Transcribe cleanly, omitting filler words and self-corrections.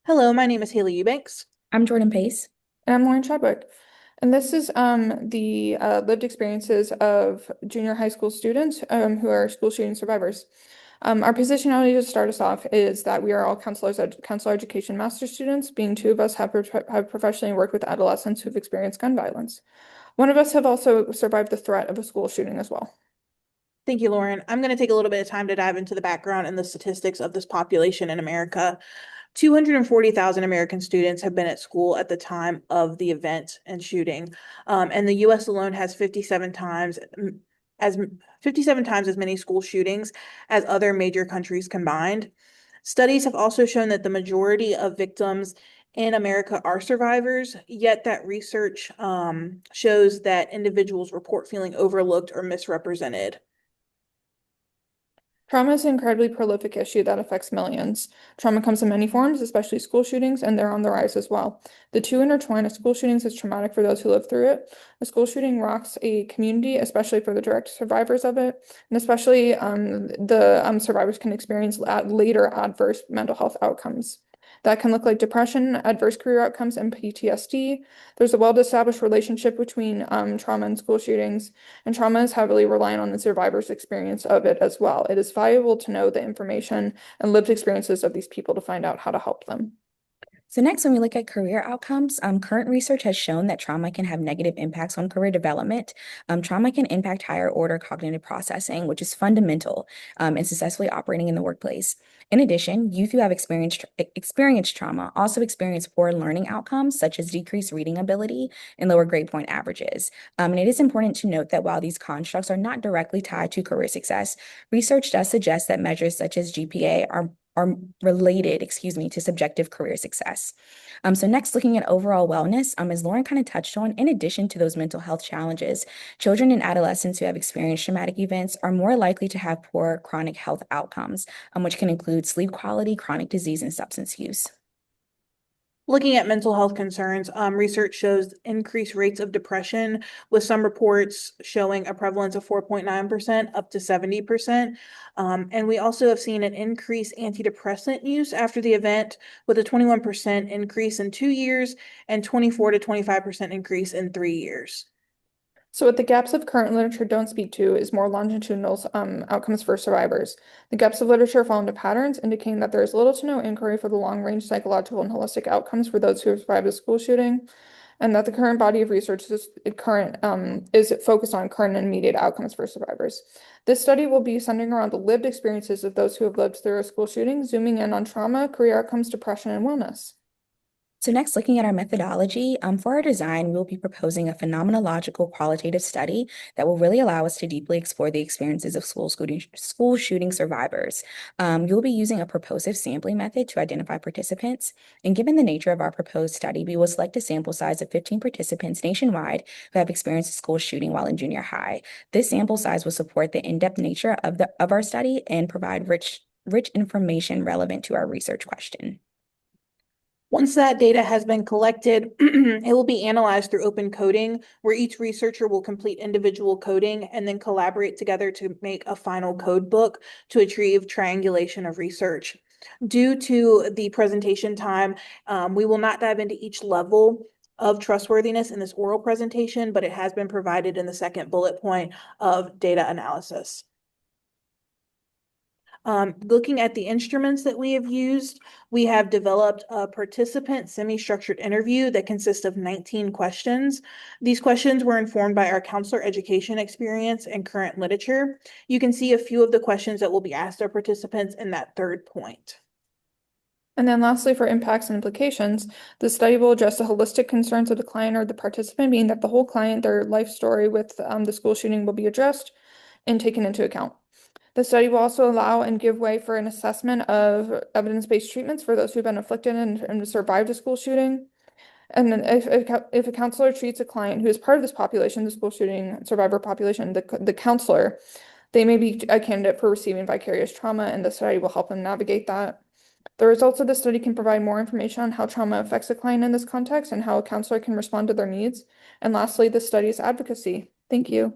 Hello, my name is Haley Eubanks. I'm Jordan Pace. And I'm Lauren Chadwick. And this is the lived experiences of junior high school students who are school shooting survivors. Our positionality to start us off is that we are all counselor education master students, being two of us have professionally worked with adolescents who've experienced gun violence. One of us have also survived the threat of a school shooting as well. Thank you, Lauren. I'm going to take a little bit of time to dive into the background and the statistics of this population in America. 240,000 American students have been at school at the time of the event and shooting. And the US alone has 57 times as many school shootings as other major countries combined. Studies have also shown that the majority of victims in America are survivors, yet that research shows that individuals report feeling overlooked or misrepresented. Trauma is an incredibly prolific issue that affects millions. Trauma comes in many forms, especially school shootings, and they're on the rise as well. The two intertwine. A school shooting is traumatic for those who live through it. A school shooting rocks a community, especially for the direct survivors of it, and especially the survivors can experience later adverse mental health outcomes. That can look like depression, adverse career outcomes, and PTSD. There's a well-established relationship between trauma and school shootings, and trauma is heavily reliant on the survivor's experience of it as well. It is valuable to know the information and lived experiences of these people to find out how to help them. So next, when we look at career outcomes, current research has shown that trauma can have negative impacts on career development. Trauma can impact higher order cognitive processing, which is fundamental in successfully operating in the workplace. In addition, youth who have experienced trauma also experience poor learning outcomes, such as decreased reading ability and lower grade point averages. And it is important to note that while these constructs are not directly tied to career success, research does suggest that measures such as GPA are related, to subjective career success. So next, looking at overall wellness, as Lauren kind of touched on, in addition to those mental health challenges, children and adolescents who have experienced traumatic events are more likely to have poor chronic health outcomes, which can include sleep quality, chronic disease, and substance use. Looking at mental health concerns, research shows increased rates of depression, with some reports showing a prevalence of 4.9% up to 70%. And we also have seen an increased antidepressant use after the event, with a 21% increase in 2 years and 24 to 25% increase in 3 years. So, what the gaps of current literature don't speak to is more longitudinal outcomes for survivors. The gaps of literature fall into patterns, indicating that there is little to no inquiry for the long-range psychological and holistic outcomes for those who have survived a school shooting, and that the current body of research is focused on current and immediate outcomes for survivors. This study will be centering around the lived experiences of those who have lived through a school shooting, zooming in on trauma, career outcomes, depression, and wellness. So next, looking at our methodology, for our design, we'll be proposing a phenomenological qualitative study that will really allow us to deeply explore the experiences of school shooting survivors. You'll be using a purposive sampling method to identify participants. And given the nature of our proposed study, we will select a sample size of 15 participants nationwide who have experienced a school shooting while in junior high. This sample size will support the in-depth nature of our study and provide rich information relevant to our research question. Once that data has been collected, it will be analyzed through open coding, where each researcher will complete individual coding and then collaborate together to make a final code book to achieve triangulation of research. Due to the presentation time, we will not dive into each level of trustworthiness in this oral presentation, but it has been provided in the second bullet point of data analysis. Looking at the instruments that we have used, we have developed a participant semi-structured interview that consists of 19 questions. These questions were informed by our counselor education experience and current literature. You can see a few of the questions that will be asked our participants in that third point. And then lastly, for impacts and implications, the study will address the holistic concerns of the client or the participant, meaning that the whole client, their life story with the school shooting will be addressed and taken into account. The study will also allow and give way for an assessment of evidence-based treatments for those who've been afflicted and survived a school shooting. And then if a counselor treats a client who is part of this population, the school shooting survivor population, the counselor, they may be a candidate for receiving vicarious trauma, and the study will help them navigate that. The results of the study can provide more information on how trauma affects a client in this context and how a counselor can respond to their needs. And lastly, the study is advocacy. Thank you.